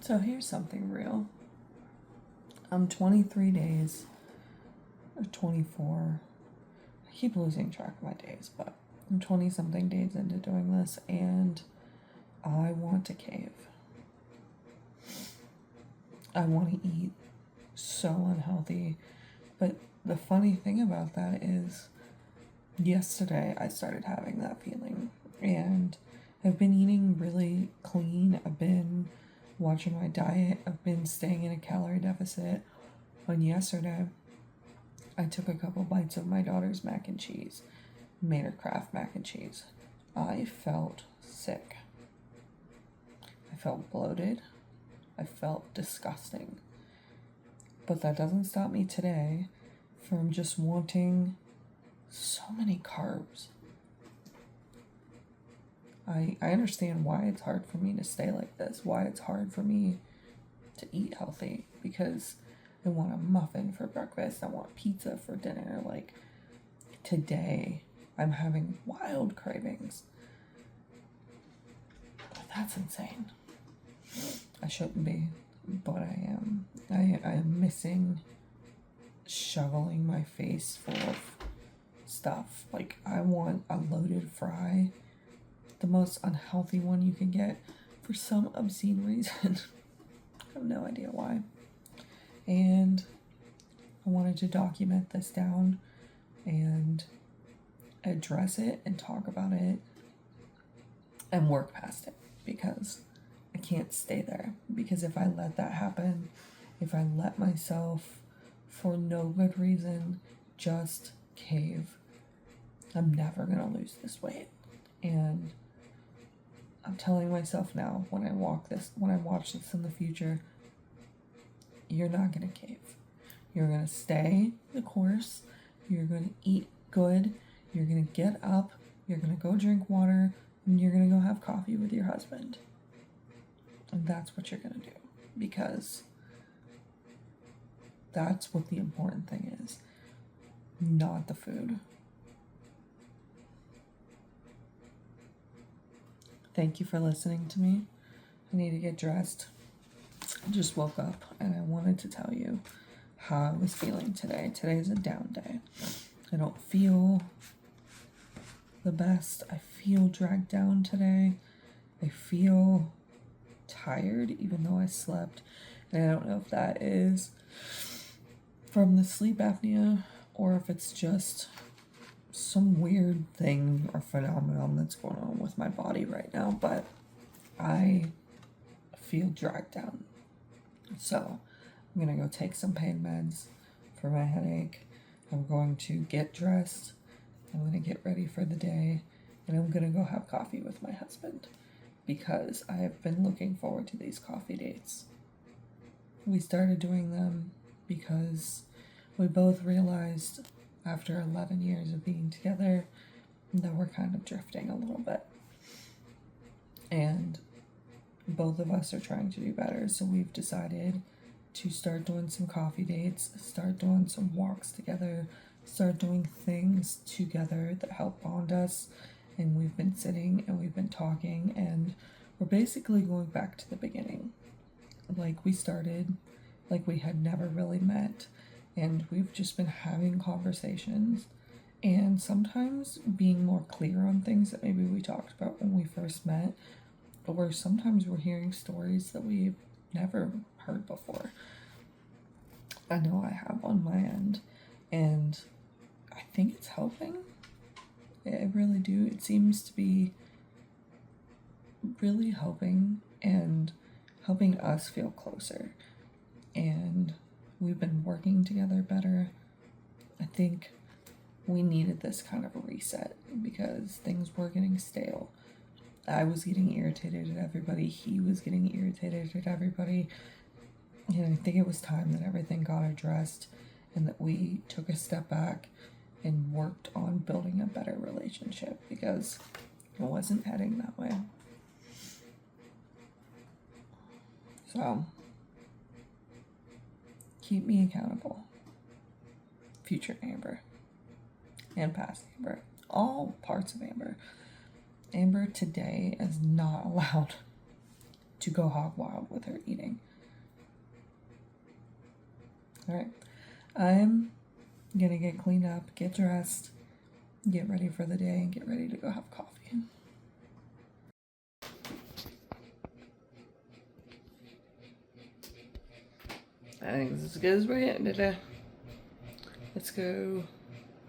So here's something real. I'm 23 days, or 24. I keep losing track of my days, but I'm 20 something days into doing this, and I want to cave. I want to eat so unhealthy. But the funny thing about that is, yesterday I started having that feeling, and I've been eating really clean. I've been watching my diet. I've been staying in a calorie deficit. And yesterday, I took a couple bites of my daughter's mac and cheese, made her Kraft mac and cheese. I felt sick. I felt bloated. I felt disgusting. But that doesn't stop me today from just wanting so many carbs. I understand why it's hard for me to stay like this, why it's hard for me to eat healthy, because I want a muffin for breakfast, I want pizza for dinner. Like, today, I'm having wild cravings. That's insane. I shouldn't be, but I am. I am missing shoveling my face full of stuff. Like, I want a loaded fry, the most unhealthy one you can get, for some obscene reason. I have no idea why. And I wanted to document this down and address it and talk about it and work past it, because I can't stay there. Because if I let that happen, if I let myself, for no good reason, just cave, I'm never gonna lose this weight. And I'm telling myself now, when I watch this in the future, you're not gonna cave. You're gonna stay the course. You're gonna eat good. You're gonna get up. You're gonna go drink water, and you're gonna go have coffee with your husband. And that's what you're gonna do, because that's what the important thing is, not the food. Thank you for listening to me. I need to get dressed. I just woke up and I wanted to tell you how I was feeling today. Today's a down day. I don't feel the best. I feel dragged down today. I feel tired even though I slept. And I don't know if that is from the sleep apnea or if it's just some weird thing or phenomenon that's going on with my body right now, but I feel dragged down. So I'm gonna go take some pain meds for my headache. I'm going to get dressed. I'm gonna get ready for the day, and I'm gonna go have coffee with my husband, because I have been looking forward to these coffee dates. We started doing them because we both realized after 11 years of being together that we're kind of drifting a little bit. And both of us are trying to do better, so we've decided to start doing some coffee dates, start doing some walks together, start doing things together that help bond us. And we've been sitting and we've been talking, and we're basically going back to the beginning. Like we started, like we had never really met, and we've just been having conversations and sometimes being more clear on things that maybe we talked about when we first met, or sometimes we're hearing stories that we've never heard before. I know I have on my end, and I think it's helping. I really do. It seems to be really helping and helping us feel closer. And we've been working together better. I think we needed this kind of a reset because things were getting stale. I was getting irritated at everybody. He was getting irritated at everybody. And I think it was time that everything got addressed and that we took a step back and worked on building a better relationship, because it wasn't heading that way. So, keep me accountable. Future Amber and past Amber. All parts of Amber. Amber today is not allowed to go hog wild with her eating. All right, I'm gonna get cleaned up, get dressed, get ready for the day, and get ready to go have coffee. I think this is as good as we're getting today. Let's go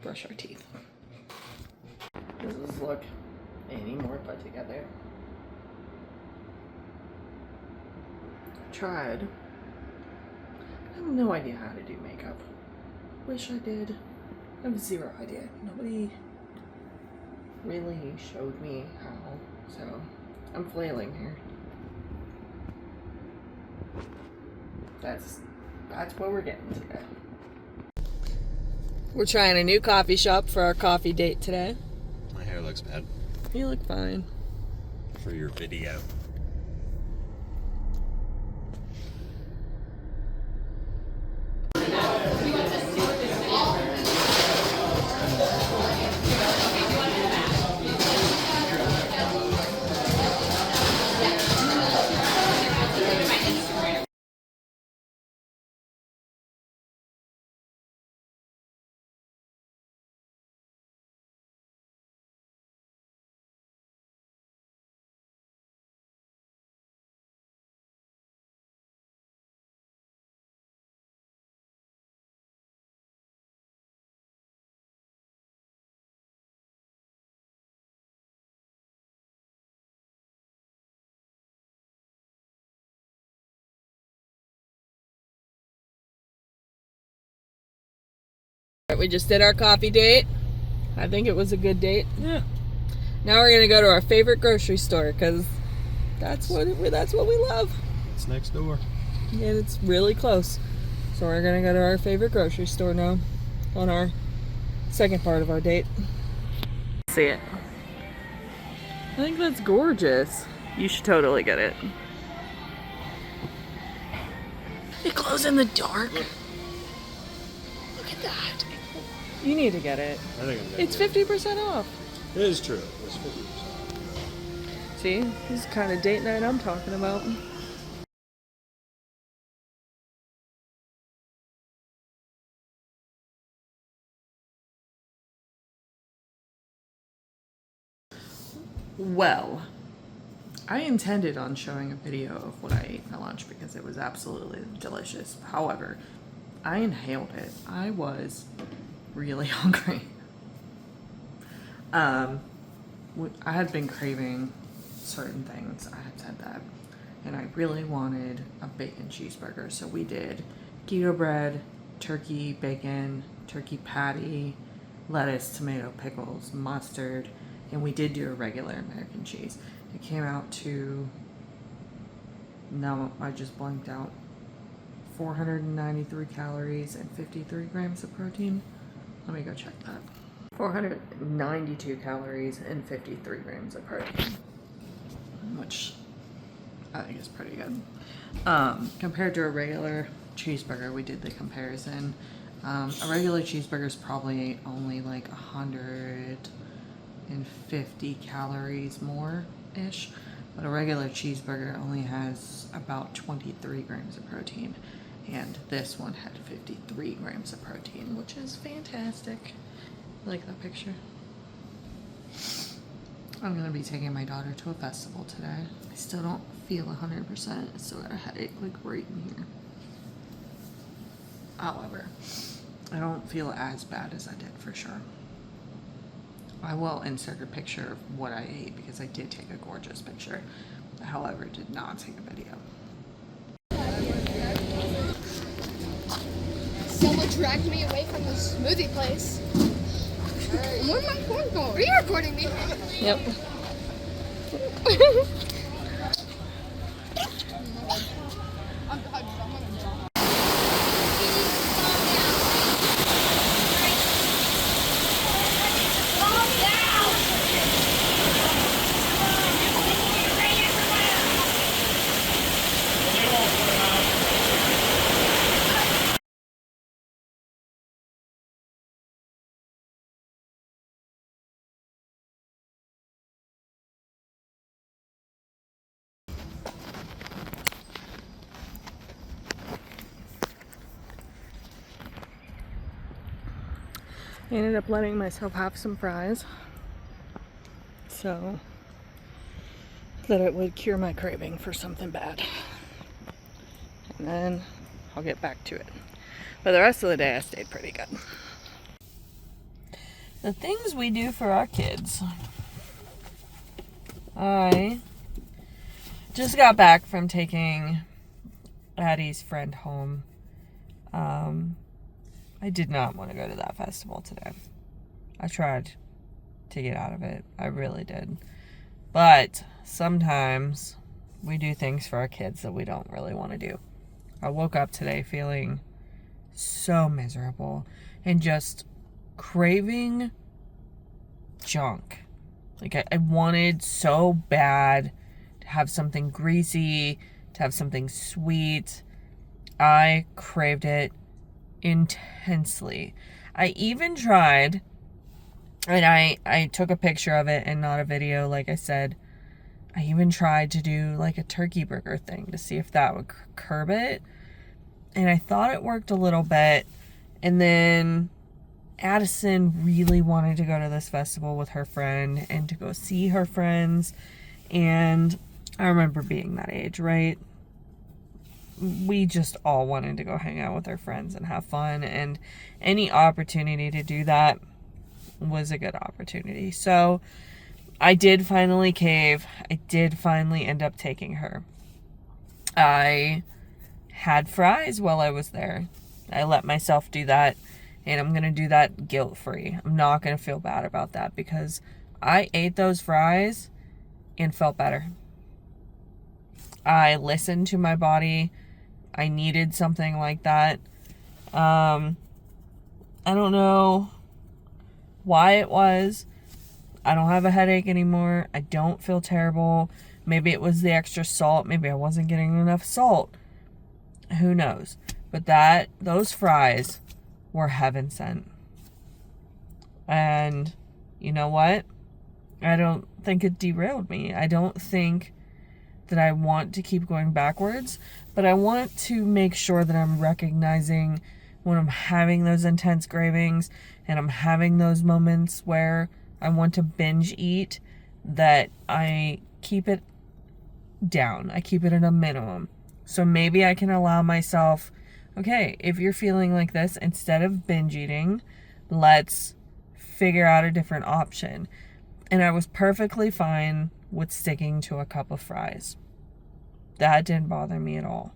brush our teeth. Does this look any more put together? I tried. I have no idea how to do makeup. Wish I did. I have zero idea. Nobody really showed me how, so I'm flailing here. That's what we're getting today. We're trying a new coffee shop for our coffee date today. My hair looks bad. You look fine. For your video. We just did our coffee date. I think it was a good date. Yeah. Now we're gonna go to our favorite grocery store because that's what we love. It's next door. And it's really close. So we're gonna go to our favorite grocery store now on our second part of our date. See it. I think that's gorgeous. You should totally get it. It glows in the dark. Look at that. You need to get it. I think I'm gonna It's get it. 50% off. It is true. It's 50%. See, this is the kind of date night I'm talking about. Well, I intended on showing a video of what I ate for lunch because it was absolutely delicious. However, I inhaled it. I was really hungry. I had been craving certain things. I had said that. And I really wanted a bacon cheeseburger. So we did keto bread, turkey, bacon, turkey patty, lettuce, tomato, pickles, mustard, and we did do a regular American cheese. It came out to, no, I just blanked out, 493 calories and 53 grams of protein. Let me go check that. 492 calories and 53 grams of protein, which I think is pretty good. Compared to a regular cheeseburger, we did the comparison. A regular cheeseburger is probably only like 150 calories more-ish, but a regular cheeseburger only has about 23 grams of protein, and this one had 53 grams of protein, which is fantastic. Like that picture. I'm gonna be taking my daughter to a festival today. I still don't feel 100%. I still got a headache like right in here. However, I don't feel as bad as I did for sure. I will insert a picture of what I ate because I did take a gorgeous picture. However, did not take a video. Someone dragged me away from the smoothie place. Where's my phone going? Are you recording me? Yep. I ended up letting myself have some fries so that it would cure my craving for something bad. And then I'll get back to it. But the rest of the day I stayed pretty good. The things we do for our kids. I just got back from taking Addie's friend home. I did not want to go to that festival today. I tried to get out of it. I really did. But sometimes we do things for our kids that we don't really want to do. I woke up today feeling so miserable and just craving junk. Like I wanted so bad to have something greasy, to have something sweet. I craved it intensely. I even tried, and I took a picture of it and not a video, like I said. I even tried to do like a turkey burger thing to see if that would curb it. And I thought it worked a little bit. And then Addison really wanted to go to this festival with her friend and to go see her friends. And I remember being that age, right? We just all wanted to go hang out with our friends and have fun. And any opportunity to do that was a good opportunity. So I did finally cave. I did finally end up taking her. I had fries while I was there. I let myself do that. And I'm going to do that guilt-free. I'm not going to feel bad about that because I ate those fries and felt better. I listened to my body. I needed something like that. I don't know why it was. I don't have a headache anymore. I don't feel terrible. Maybe it was the extra salt. Maybe I wasn't getting enough salt. Who knows? But those fries were heaven sent. And you know what? I don't think it derailed me. I don't think that I want to keep going backwards, but I want to make sure that I'm recognizing when I'm having those intense cravings and I'm having those moments where I want to binge eat, that I keep it down. I keep it at a minimum. So maybe I can allow myself, okay, if you're feeling like this, instead of binge eating, let's figure out a different option. And I was perfectly fine with sticking to a cup of fries. That didn't bother me at all.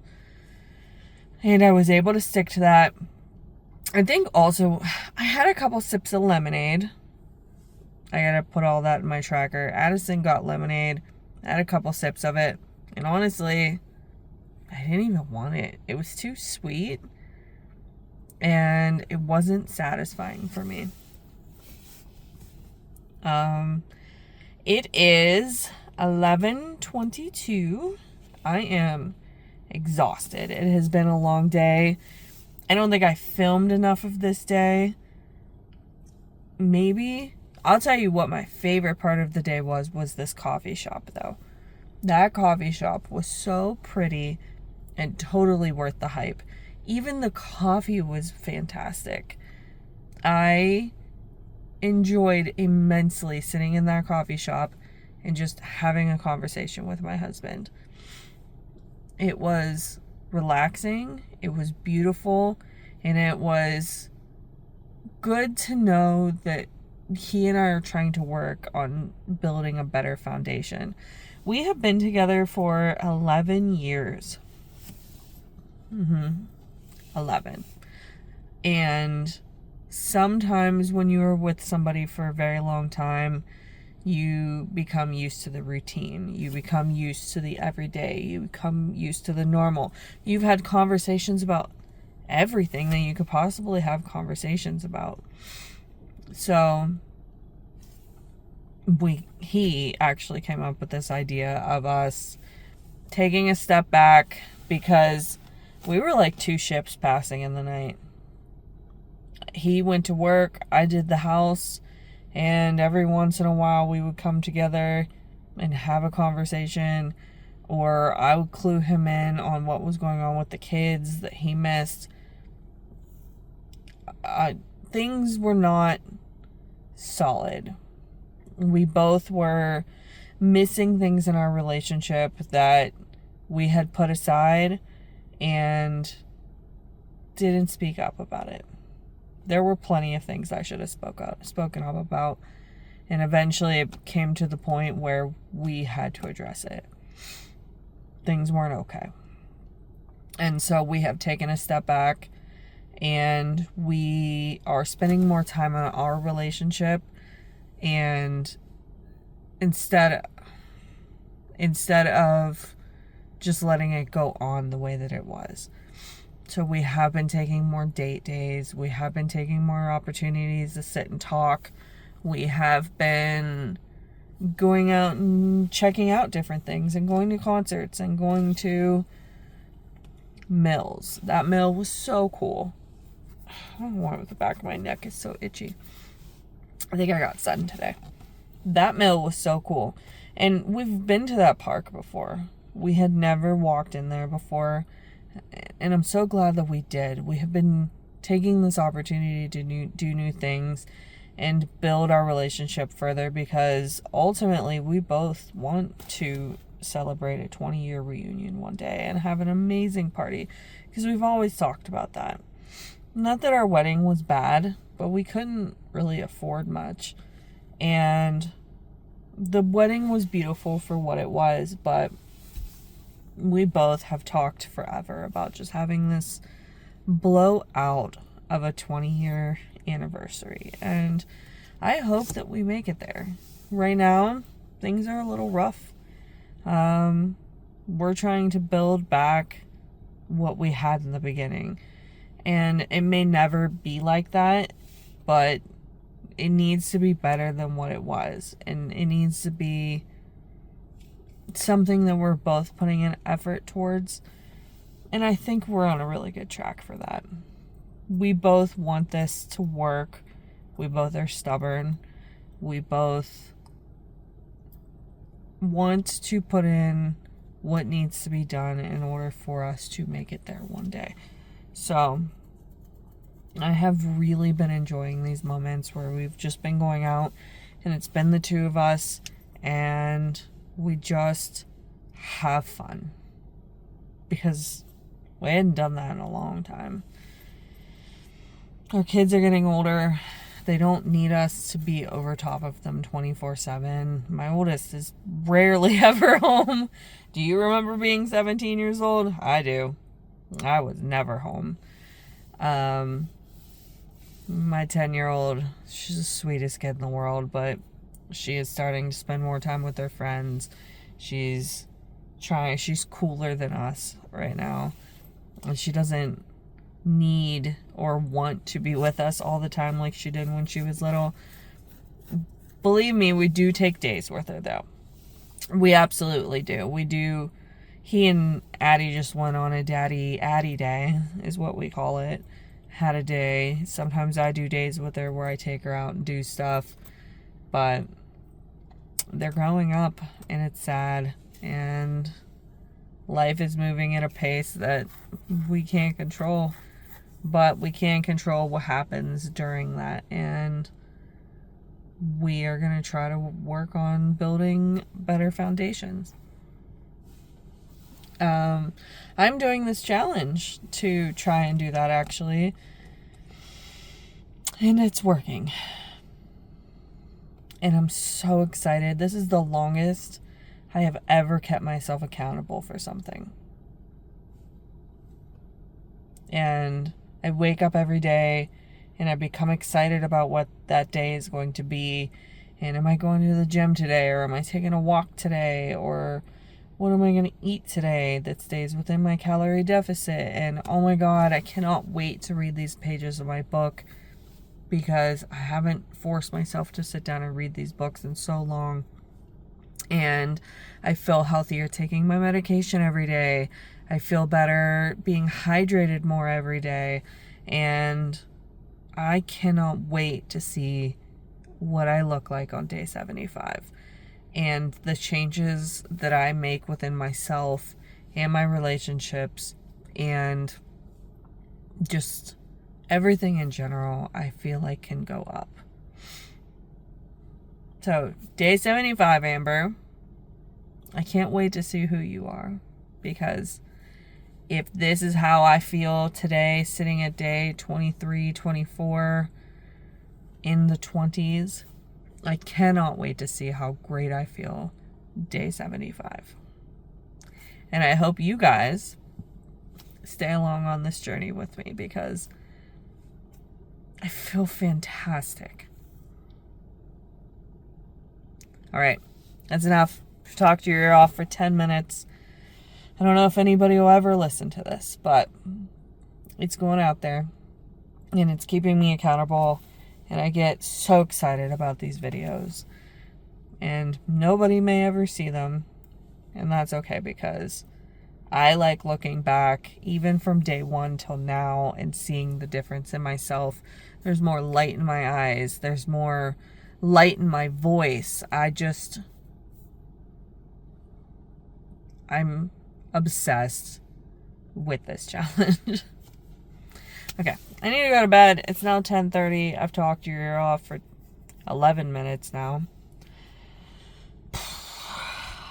And I was able to stick to that. I think also I had a couple sips of lemonade. I gotta put all that in my tracker. Addison got lemonade. I had a couple sips of it. And honestly, I didn't even want it. It was too sweet. And it wasn't satisfying for me. It is 11:22. I am exhausted. It has been a long day. I don't think I filmed enough of this day. Maybe. I'll tell you what my favorite part of the day was this coffee shop, though. That coffee shop was so pretty and totally worth the hype. Even the coffee was fantastic. I enjoyed immensely sitting in that coffee shop and just having a conversation with my husband. It was relaxing, it was beautiful, and it was good to know that he and I are trying to work on building a better foundation. We have been together for 11 years. 11. And sometimes when you are with somebody for a very long time, you become used to the routine. You become used to the everyday. You become used to the normal. You've had conversations about everything that you could possibly have conversations about. So he actually came up with this idea of us taking a step back because we were like two ships passing in the night. He went to work, I did the house, and every once in a while we would come together and have a conversation, or I would clue him in on what was going on with the kids that he missed. things were not solid. We both were missing things in our relationship that we had put aside and didn't speak up about it. There were plenty of things I should have spoken up about, and eventually it came to the point where we had to address it. Things weren't okay. And so we have taken a step back, and we are spending more time on our relationship, and instead of just letting it go on the way that it was. So we have been taking more date days. We have been taking more opportunities to sit and talk. We have been going out and checking out different things and going to concerts and going to mills. That mill was so cool. I don't know why the back of my neck is so itchy. I think I got sun today. That mill was so cool. And we've been to that park before. We had never walked in there before. And I'm so glad that we did. We have been taking this opportunity to do new things and build our relationship further, because ultimately we both want to celebrate a 20-year reunion one day and have an amazing party, because we've always talked about that. Not that our wedding was bad, but we couldn't really afford much. And the wedding was beautiful for what it was, but we both have talked forever about just having this blowout of a 20-year anniversary. And I hope that we make it there. Right now, things are a little rough. We're trying to build back what we had in the beginning. And it may never be like that, but it needs to be better than what it was. And it needs to be something that we're both putting an effort towards. And I think we're on a really good track for that. We both want this to work. We both are stubborn. We both want to put in what needs to be done in order for us to make it there one day. So I have really been enjoying these moments where we've just been going out and it's been the two of us and we just have fun, because we hadn't done that in a long time. Our kids are getting older. They don't need us to be over top of them 24/7. My oldest is rarely ever home. Do you remember being 17 years old? I do. I was never home. My 10-year-old, she's the sweetest kid in the world, but she is starting to spend more time with her friends. She's cooler than us right now. And she doesn't need or want to be with us all the time like she did when she was little. Believe me, we do take days with her though. We absolutely do. We do. He and Addie just went on a Addie day, is what we call it. Had a day. Sometimes I do days with her where I take her out and do stuff. But they're growing up and it's sad. And life is moving at a pace that we can't control. But we can control what happens during that. And we are going to try to work on building better foundations. I'm doing this challenge to try and do that, actually. And it's working. And I'm so excited. This is the longest I have ever kept myself accountable for something. And I wake up every day and I become excited about what that day is going to be. And am I going to the gym today? Or am I taking a walk today? Or what am I going to eat today that stays within my calorie deficit? And oh my God, I cannot wait to read these pages of my book, because I haven't forced myself to sit down and read these books in so long. And I feel healthier taking my medication every day. I feel better being hydrated more every day. And I cannot wait to see what I look like on day 75. And the changes that I make within myself and my relationships, and just everything in general, I feel like can go up. So, day 75, Amber. I can't wait to see who you are. Because if this is how I feel today, sitting at day 23, 24, in the 20s, I cannot wait to see how great I feel day 75. And I hope you guys stay along on this journey with me because I feel fantastic. All right, that's enough. I've talked your ear off for 10 minutes. I don't know if anybody will ever listen to this, but it's going out there and it's keeping me accountable. And I get so excited about these videos. And nobody may ever see them. And that's okay because I like looking back, even from day one till now, and seeing the difference in myself. There's more light in my eyes. There's more light in my voice. I'm obsessed with this challenge. Okay, I need to go to bed. It's now 10:30. I've talked your ear off for 11 minutes now.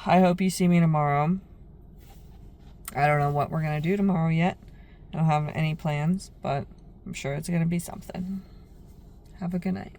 I hope you see me tomorrow. I don't know what we're going to do tomorrow yet. I don't have any plans, but I'm sure it's going to be something. Have a good night.